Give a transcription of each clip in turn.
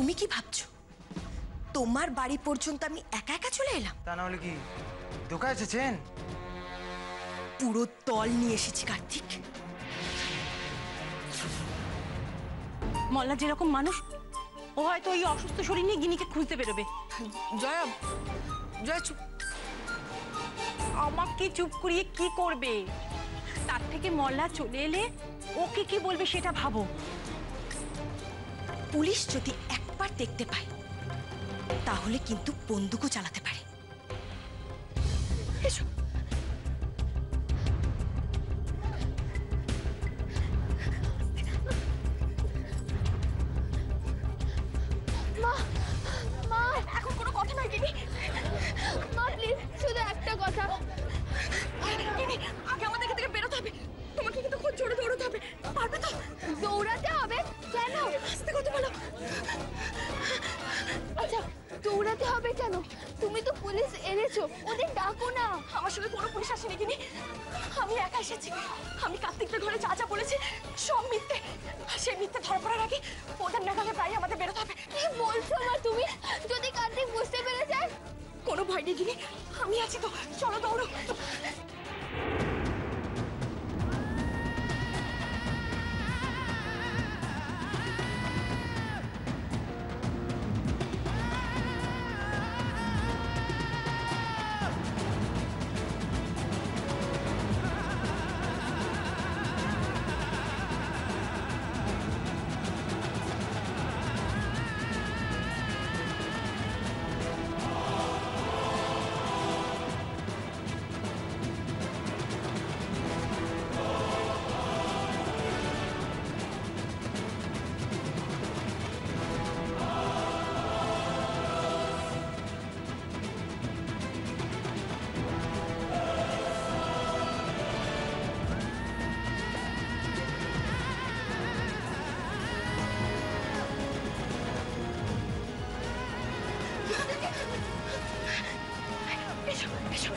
তুমি কি ভাবছো তোমার বাড়ি পর্যন্ত আমি একা একা চলে এলাম? তা না হলে কি ধোকা এসেছেন? পুরো দল নিয়ে এসেছি কার্তিক। মল্লা যেরকম মানুষ, ও হয়তো এই অসুস্থ শরীর নিয়ে গিনিকে খুঁজতে বেরোবে। জয়া, জয়া চুপ। আমাকে চুপ করিয়ে কি করবে? তার থেকে মল্লা চলে এলে ওকে কি বলবে সেটা ভাবো। পুলিশ যদি একবার দেখতে পায় তাহলে কিন্তু বন্দুকও চালাতে পারে। এসো। মা, মা, এখন কোনো কথা নয় গিনি। মা প্লিজ, শুধু একটা কথা। গিনি, আগে আমাদের এখান থেকে বেরোতে হবে। তোমাকে কিন্তু খুব জোরে দৌড়াতে হবে। পারবে তো? দৌড়াতে হবে? কেন? আস্তে কথা বলো। আচ্ছা, দৌড়াতে হবে কেন? তুমি তো পুলিশ এনেছো, ওদের ডাকো না। আমার সঙ্গে কোনো পুলিশ আসেনি গিনি, আমি একা এসেছি। আমি কার্তিকদের ঘরে যা যা বলেছি সব মিথ্যে। সেই মিথ্যে ধরা পড়ার আগে ওদের নাগালে প্রায় আমাদের বেরোতে হবে। কি বলছো মা তুমি? যদি কার্তিক বুঝতে পেরে যায়? কোনো ভয় নেই গিনি, আমি আছি তো। চলো দৌড়ো। এসো, এসো।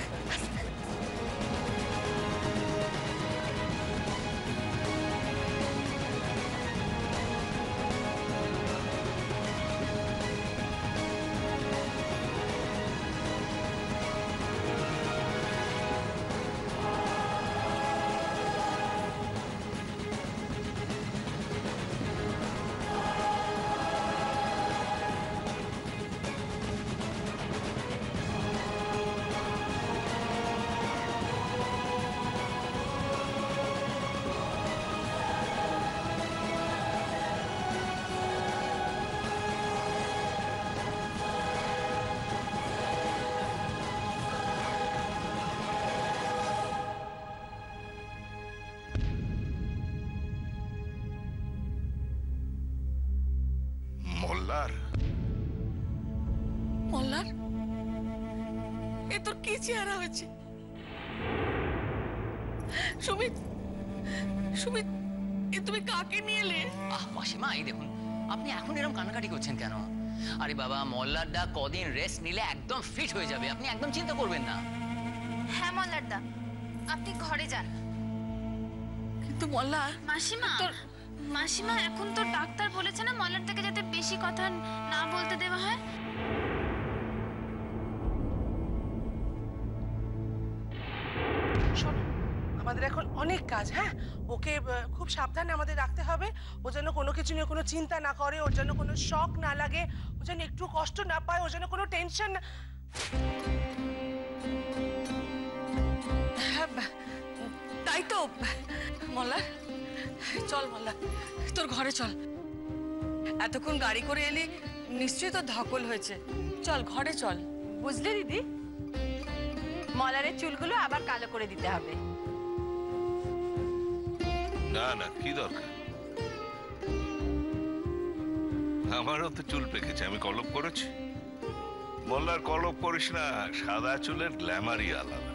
মল্লার মল্লার, এ তোর কি চেহারা হয়েছে? সুমিত, সুমিত, এ তুমি কাকে নিয়ে এলে? মাসিমা, এই দেখুন, আপনি এখন এরকম কান্নাকাটি করছেন কেন? আরে বাবা, মল্লারদা কদিন রেস্ট নিলে একদম ফিট হয়ে যাবে, আপনি একদম চিন্তা করবেন না। হ্যাঁ মল্লারদা, আপনি ঘরে যান। কিন্তু মল্লার, মাসিমা, মাসিমা, এখন তো ডাক্তার বলেছে না মল্লারদাকে যাতে বেশি কথা না বলতে দেওয়া হয়। শোনো, আমাদের এখন অনেক কাজ। হ্যাঁ, ওকে খুব সাবধানে আমাদের রাখতে হবে। ও যেন কোনো কিছু নিয়ে কোনো চিন্তা না করে, ওর যেন কোনো শক না লাগে, ও যেন একটু কষ্ট না পায়, ও যেন কোনো টেনশন না। হ্যাঁ, তাই তো। মল্লার, চল মল্লার, তোর ঘরে চল। এতক্ষণ গাড়ি করে এলি, নিশ্চয়ই তোর ধকল হয়েছে। চল ঘরে চল। বুঝলে দিদি, মলারের চুলগুলো আবার কালো করে দিতে হবে। না না, কি দরকার? আমারও তো চুল পেকেছে, আমি কলপ করেছি। মল্লার কলপ করিস না, সাদা চুলের গ্ল্যামারই আলাদা।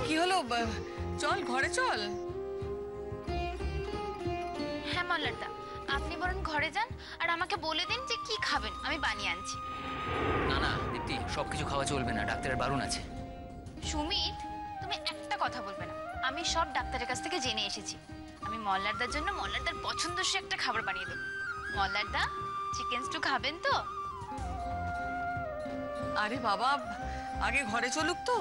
কি হলো? চল ঘরে চল। হ্যাঁ মল্লারদা, আপনি বরং ঘরে যান আর আমাকে বলে দিন যে কি খাবেন, আমি বানিয়ে আনছি। না না দীপ্তি, সবকিছু খাওয়া চলবে না, ডাক্তারের বারণ আছে। সুমিত, তুমি একটা কথা বলবে না, আমি সব ডাক্তারের কাছ থেকে জেনে এসেছি। আমি মল্লারদার জন্য মল্লারদার পছন্দসই একটা খাবার বানিয়ে দেবো। মল্লারদা, চিকেন স্টু খাবেন তো? আরে বাবা, আগে ঘরে চলুক তো।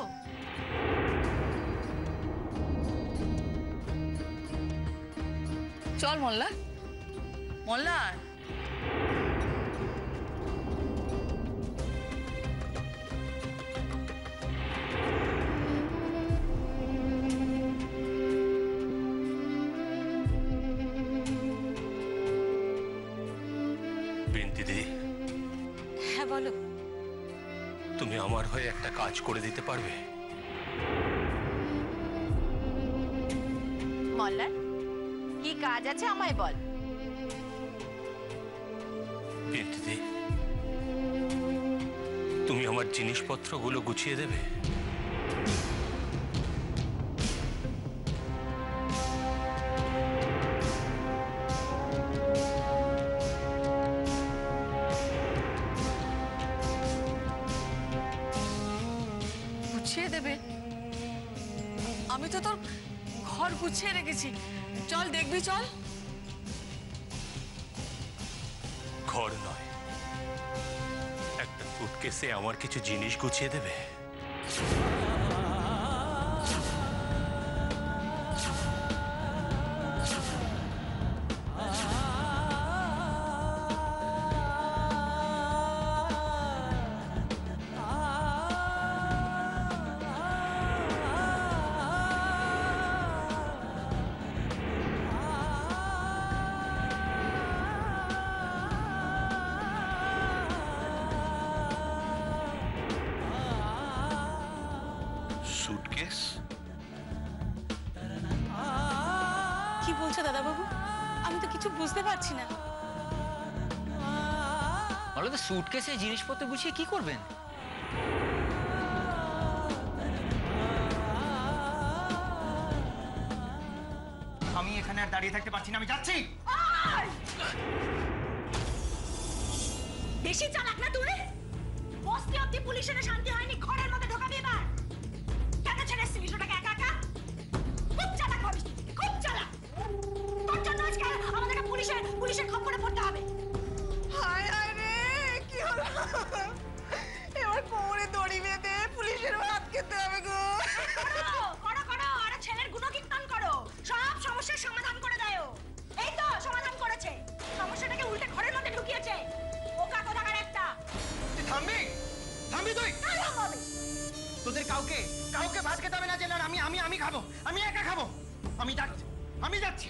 চল মোল্লা, মোল্লার। বিন্তিদি, হ্যাঁ বলো। তুমি আমার হয়ে একটা কাজ করে দিতে পারবে? মল্লার, কি কাজ আছে আমায় বল। বিন্তিদি, তুমি আমার জিনিসপত্রগুলো গুছিয়ে দেবে? গুছিয়ে দেবে? আমি তো তোর ঘর গুছিয়ে রেখেছি, চল দেখবি, চল। ঘর নয়, একটা সুটকেসে আমার কিছু জিনিস গুছিয়ে দেবে? সুটকেস? কি বলছো দাদাবাবু? আমি তো কিছু বুঝতে পারছি না। মল্লারদা, সুটকেসে জিনিসপত্র গুছিয়ে কি করবেন? আমি এখানে আর দাঁড়িয়ে থাকতে পারছি না, আমি যাচ্ছি। বেশি চালাক না তুই? বস্তি অব্দি পুলিশের শান্তি হয়নি, ঘরের মধ্যে ঢোকাবি এবার? কেন ছেড়ে এসছিলিস ওটাকে একা একা? খুব চালাক ভাবিস, খুব চালাক। তোর জন্য আজকে আমাদেরকে পুলিশের খপ্পরে পড়তে হবে। হায় হায় রে, কি হলো? এবার কোমরে দড়ি বেঁধে পুলিশের হাত খেতে হবে গো। করো, আর ছেলের গুণকীর্তন করো, সব সমস্যার সমাধান করে দেয় ও। এই তো সমাধান করেছে, সমস্যাটাকে উল্টে ঘরের মধ্যে ঢুকিয়েছে। বোকা কোথাকার একটা। তুই থামবি? থামবি তুই? হবে তোদের কাউকে ভাত খেতে হবে না জেলার। আমি খাবো, আমি একা খাবো। আমি যাচ্ছি।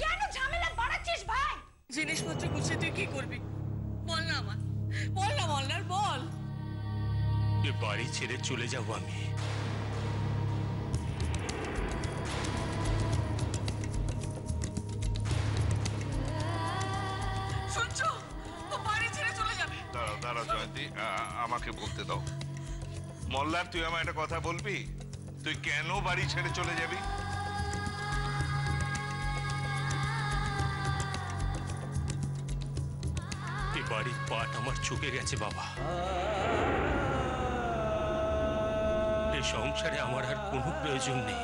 কেন ঝামেলা বাড়াচ্ছিস ভাই? জিনিসপত্র গুছিয়ে তুই কি করবি? বল না আমার, বল না মোল্লার, বল। এ বাড়ি ছেড়ে চলে যাব আমি। শুনছো? ও বাড়ি ছেড়ে চলে যাবে। দাঁড়াও দাঁড়াও জয়ন্তী, আমাকে বলতে দাও। মোল্লার, তুই আমায় একটা কথা বলবি? তুই কেন বাড়ি ছেড়ে চলে যাবি? এ বাড়ির পাট আমার চুকে গেছে বাবা। এ সংসারে আমার আর কোনো প্রয়োজন নেই।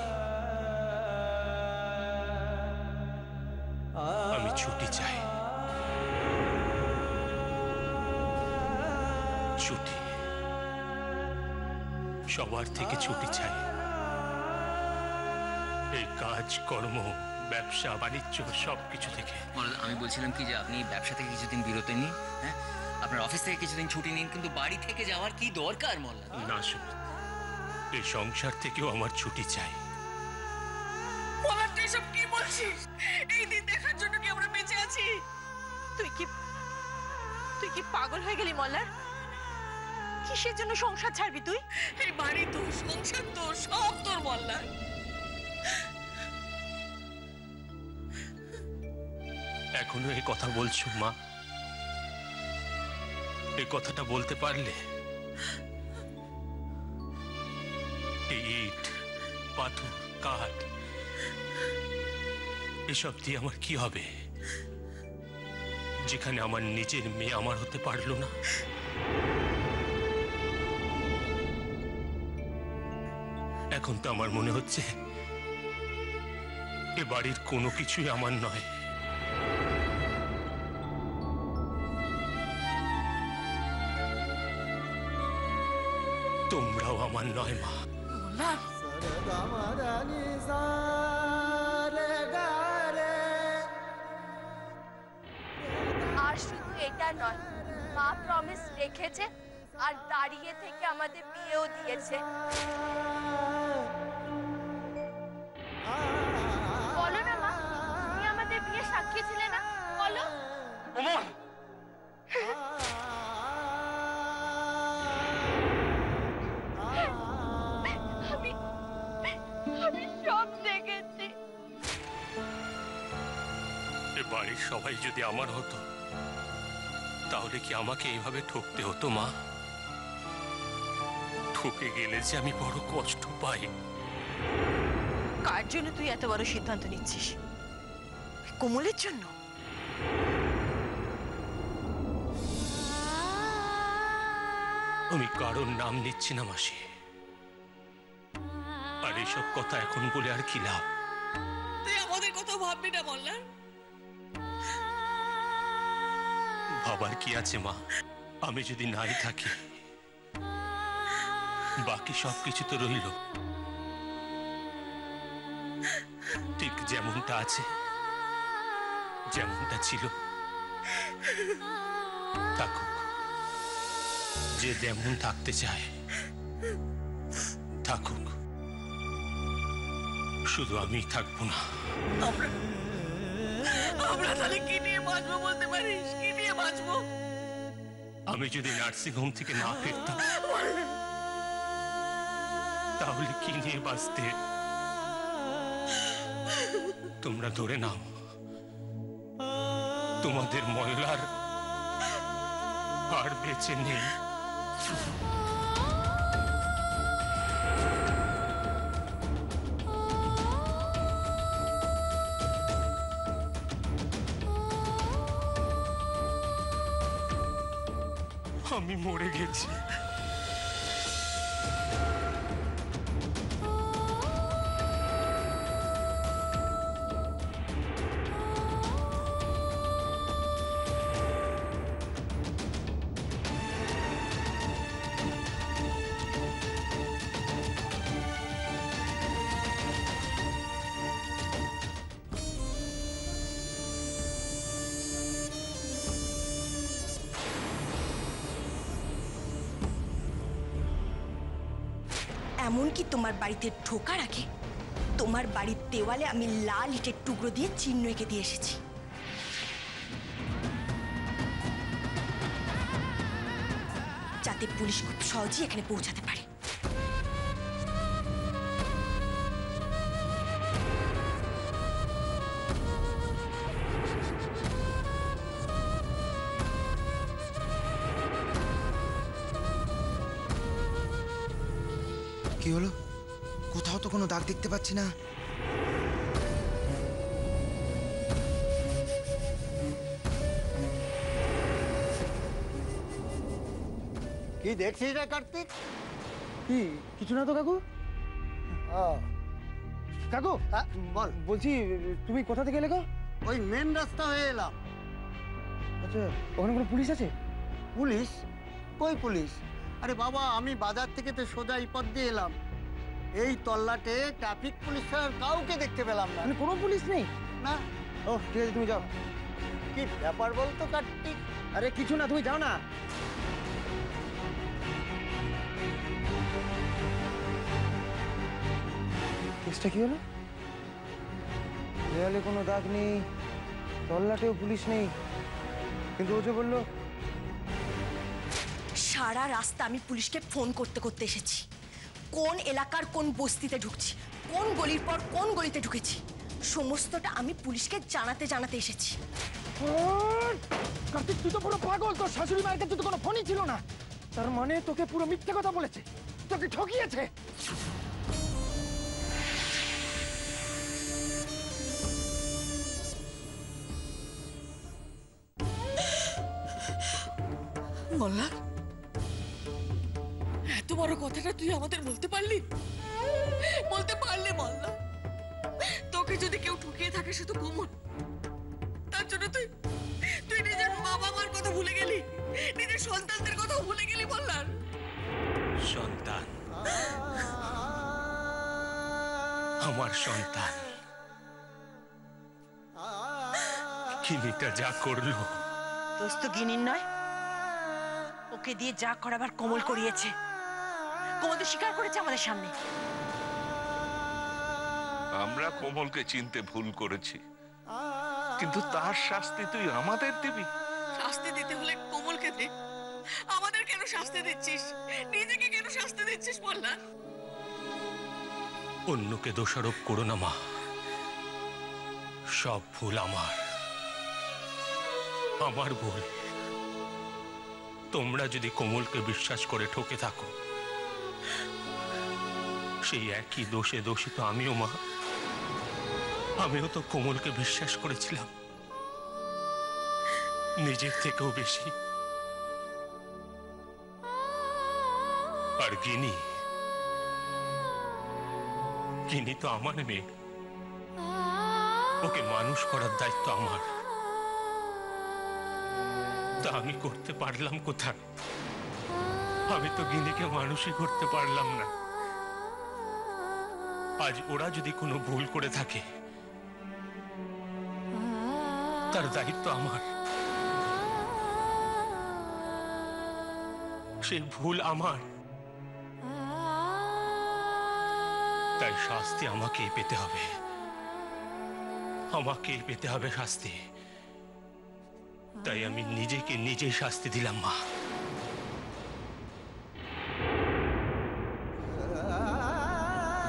আমি ছুটি চাই, ছুটি। সবার থেকে ছুটি চাই। এই কাজ কর্ম, ব্যবসা বাণিজ্য সবকিছু থেকে। মল্লারদা, আমি বলছিলাম কি যে আপনি ব্যবসা থেকে কিছুদিন বিরতি নিন, হ্যাঁ, আপনার অফিস থেকে কিছুদিন ছুটি নিন, কিন্তু বাড়ি থেকে যাওয়ার কি দরকার মল্লারদা? না সুমিত, এই সংসার থেকেও আমার ছুটি চাই। মোল্লার, তুই সব কি বলছিস? এই দিন দেখার জন্য কি আমরা বেঁচে আছি? তুই কি পাগল হয়ে গেলি মল্লার? কিসের জন্য সংসার ছাড়বি তুই? এই বাড়ি তোর, সংসার তোর, সব তোর মোল্লার। এখনো এই কথা বলছো মা? এই কথাটা বলতে পারলে এই ইট, পাথর, কাঠ এসব দিয়ে আমার কি হবে, যেখানে আমার নিজের মেয়ে আমার হতে পারলো না? এখন তো আমার মনে হচ্ছে এ বাড়ির কোনো কিছুই আমার নয়। তোমরাও আমার নয় মা। আর শুধু এটা নয়, মা প্রমিস রেখেছে আর দাঁড়িয়ে থেকে আমাদের বিয়েও দিয়েছে। বলো না মা, তুমি আমাদের বিয়ে সাক্ষী ছিলে না? বলো। আমি সব দেখেছি। এ বাড়ির সবাই যদি আমার হতো তাহলে কি আমাকে এইভাবে ঠকতে হতো মা? ঠকে গেলে যে আমি বড় কষ্ট পাই। কার জন্য তুই এত বড় সিদ্ধান্ত নিচ্ছিস? কোমলের জন্য? আমি কারোর নাম নিচ্ছি না মাসি, আর এইসব কথা এখন বলে আর কি লাভ? তুই আমাদের কথা ভাববি না মল্লার? ভাবার কি আছে মা? আমি যদি নাই থাকি বাকি সবকিছু তো রইল ঠিক যেমনটা আছে, যেমনটা ছিল থাকুক। যে যেমন থাকতে চায় থাকুক, শুধু আমি থাকবো না। আমরা তাহলে কি নিয়ে বাঁচবো বলতে পারিস? কি নিয়ে বাঁচবো? আমি যদি নার্সিং হোম থেকে না ফিরতাম তাহলে কি নিয়ে বাঁচতে? তোমরা ধরে নাও তোমাদের ময়লার আর বেঁচে নেই। আমি মরে গেছি। এমনকি তোমার বাড়িতে ঢোকার আগে তোমার বাড়ির দেওয়ালে আমি লাল ইটের টুকরো দিয়ে চিহ্ন এঁকে দিয়ে এসেছি। যাতে পুলিশ খুব সহজেই এখানে পৌঁছাতে পারে। কি হলো? কোথাও তো কোনো দাগ দেখতে পাচ্ছি না। কি দেখছিস রে কার্তিক? কি কিছু না তো কাকু। কাকু বল। বলছি তুমি কোথা থেকে এলে গো? ওই মেন রাস্তা হয়ে এলাম। আচ্ছা, ওখানে কোনো পুলিশ আছে? পুলিশ? কই পুলিশ? আরে বাবা, আমি বাজার থেকে তো সোজা এই পথ দিয়ে এলাম। এই তল্লাটে ট্রাফিক পুলিশ আর কাউকে দেখতে পেলাম না। মানে কোনো পুলিশ নেই? না। ও ঠিক আছে, তুমি যাও। কি ব্যাপার বলতো কার্তিক? আরে কিছু না, তুমি যাও না। কেসটা কি হলো? দেয়ালে কোনো দাগ নেই, তল্লাটেও পুলিশ নেই, কিন্তু ও যে বললো। সারা রাস্তা আমি পুলিশকে ফোন করতে করতে এসেছি। কোন এলাকার কোন বস্তিতে ঢুকছি, কোন গলির পর কোন গলিতে ঢুকেছি, সমস্তটা আমি পুলিশকে জানাতে জানাতে এসেছি। কার্তিক, তুই তো পুরো পাগল। তোর শাশুড়ি মায়ের কাছে তো কোনো ফোনই ছিল না। তার মানে তোকে পুরো মিথ্যে কথা বলেছে, তোকে ঠকিয়েছে। মল্লার, এত বড় কথাটা তুই আমাদের বলতে পারলি? বলতে পারলে মল্লা, তোকে যদি কেউ ঠকিয়ে থাকে সে তো কোমল। তার জন্য তুই তুই নিজের বাবা মার কথা ভুলে গেলি, নিজের সন্তানদের কথা ভুলে গেলি মল্লার। সন্তান, আমার সন্তান কিনিটা যা করলো। দোস্ত গিনির নয়, ওকে দিয়ে যা করাবার কোমল করিয়েছে। কোমল তো স্বীকার করেছে আমাদের সামনে। আমরা কোমলকে চিনতে ভুল করেছি, কিন্তু তার শাস্তি তুই আমাদের দিবি? শাস্তি দিতে হলে কোমলকে দে, আমাদের কেন শাস্তি দিচ্ছিস? নিজেকে কেন শাস্তি দিচ্ছিস মল্লা? অন্যকে দোষারোপ করো না মা, সব ভুল আমার, আমার ভুল। তোমরা যদি কোমলকে বিশ্বাস করে ঠকে থাকো, সেই একই দোষে দোষিত আমিও মা। আমিও তো কোমলকে বিশ্বাস করেছিলাম নিজের থেকেও বেশি। আর গিনি তো আমার মেয়ে, ওকে মানুষ করার দায়িত্ব আমার। তা আমি করতে পারলাম কোথায়? আমি তো গিনিকে মানুষই করতে পারলাম না। আজ ওরা যদি কোনো ভুল করে থাকে, তার দায়িত্ব আমার। সেই ভুল আমার, তাই শাস্তি আমাকেই পেতে হবে, আমাকেই পেতে হবে শাস্তি। তাই আমি নিজেকে নিজেই শাস্তি দিলাম মা।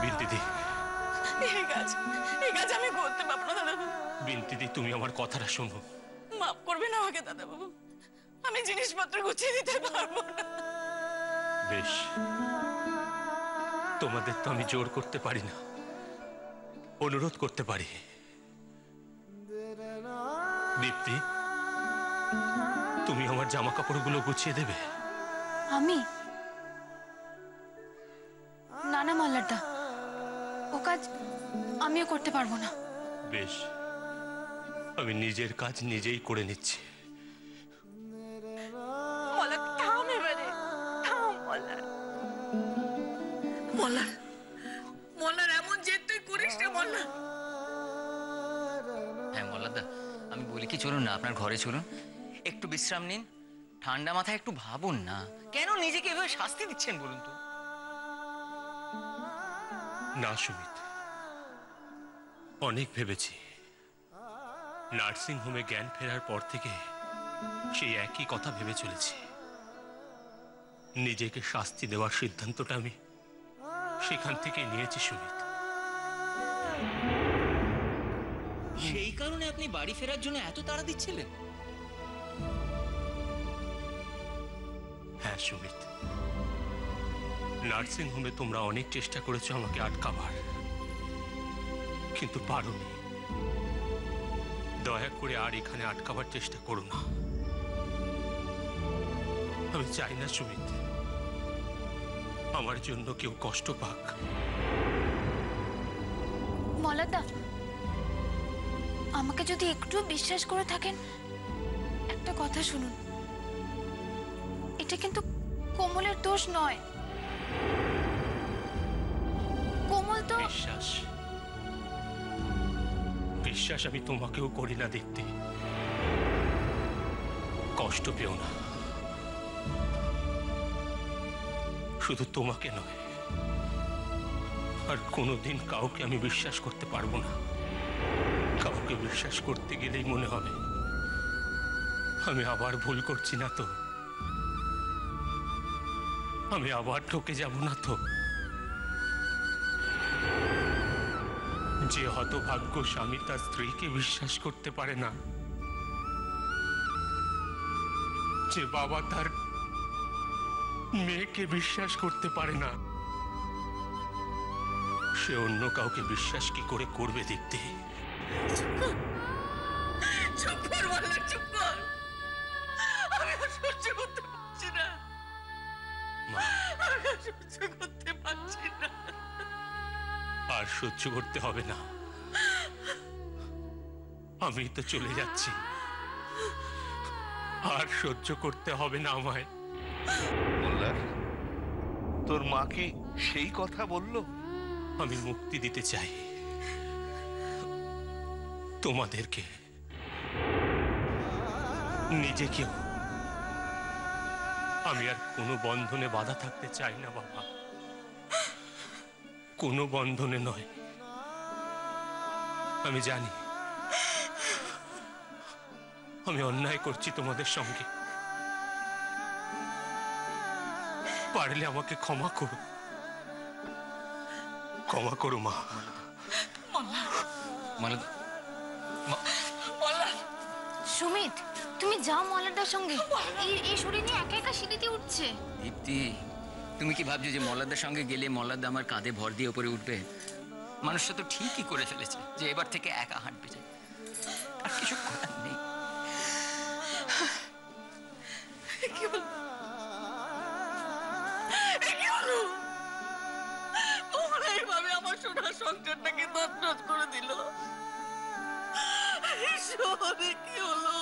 বিন্তিদি, এই কাজ আমি করতে পারবো না দাদা বাবু। বিন্তিদি, তুমি আমার কথাটা শোনো। মাফ করবেন আমাকে দাদা বাবু, আমি জিনিসপত্র গুছিয়ে দিতে পারবো না। বেশ, তোমাদের তো আমি জোর করতে পারি না, অনুরোধ করতে পারি। দীপ্তি, তুমি আমার জামা কাপড়গুলো গুছিয়ে দেবে? আমি? না না মল্লারদা, ও কাজ আমিও করতে পারবো না। বেশ, আমি নিজের কাজ নিজেই করে নিচ্ছি। মল্লার থাম এবারে, থাম মল্লার। মল্লার, মল্লার এমন জেদ তুই করিস না মল্লার। হ্যাঁ মল্লারদা, আমি বলি কি, চলুন না আপনার ঘরে চলুন, একটু বিশ্রাম নিন, ঠান্ডা মাথায় একটু ভাবুন না। কেন নিজেকে এভাবে শাস্তি দিচ্ছেন বলুন তো? না সুমিত, অনেক ভেবেছি। নার্সিং হোমে জ্ঞান ফেরার পর থেকে সেই একই কথা ভেবে চলেছি। নিজেকে শাস্তি দেওয়ার সিদ্ধান্তটা আমি সেখান থেকে নিয়েছি সুমিত। সেই কারণে আপনি বাড়ি ফেরার জন্য এত তাড়া দিচ্ছিলেন? হ্যাঁ সুমিত, নার্সিং হোমে তোমরা অনেক চেষ্টা করেছো আমাকে আটকাবার, কিন্তু পারোনি। দয়া করে আর এখানে আটকাবার চেষ্টা করো না। আমি চাই না সুমিত, আমার জন্য কেউ কষ্ট পাক। মল্লারদা, আমাকে যদি একটু বিশ্বাস করে থাকেন, একটা কথা শুনুন, এটা কিন্তু কোমলের দোষ নয়। কোমল তো বিশ্বাস বিশ্বাস আমি তোমাকেও করি না দেখতে। কষ্ট পেও না, শুধু তোমাকে নয়, আর কোনোদিন কাউকে আমি বিশ্বাস করতে পারবো না। কাউকে বিশ্বাস করতে গেলেই মনে হবে আমি আবার ভুল করছি না তো, আমি আবার ঠকে যাব না তো। যে হতভাগ্য স্বামী তার স্ত্রীকে বিশ্বাস করতে পারে না, যে বাবা তার মেয়েকে বিশ্বাস করতে পারে না, সে অন্য কাউকে বিশ্বাস কি করে করবে দেখতে? চুপ কর মল্লার, চুপ কর। আমি আর সহ্য করতে পারছি না, আমি আর সহ্য করতে পারছি না। সহ্য করতে হবে না, আমি তো চলে যাচ্ছি। আর সহ্য করতে হবে না আমায়। মোল্লার, তোর মা কি সেই কথা বললো? আমি মুক্তি দিতে চাই তোমাদেরকে, নিজেকেও। আমি আর কোনো বন্ধনে বাধা থাকতে চাই না বাবা, কোনো বন্ধনে নয়। আমি জানি আমি অন্যায় করছি তোমাদের সঙ্গে, পারলে আমাকে ক্ষমা করো, ক্ষমা করো মা। সুমিত, তুমি যাও মল্লারদার সঙ্গে। এই শরীর নিয়ে একা একা সিঁড়িতে উঠছে। দীপ্তি, তুমি কি ভাবছো যে মল্লারদার সঙ্গে গেলে মল্লারদা আমার কাঁধে ভর দিয়ে উপরে উঠবে? মানুষটা তো ঠিকই করে ফেলেছে যে এবার থেকে একা হাঁটবে যায়, আর কিছু করার নেই। কি হলো? কি হলো? ওরা এইভাবে আমার সোনার সংসারটাকে তছনছ করে দিল। ঈশ্বরে, কি হলো?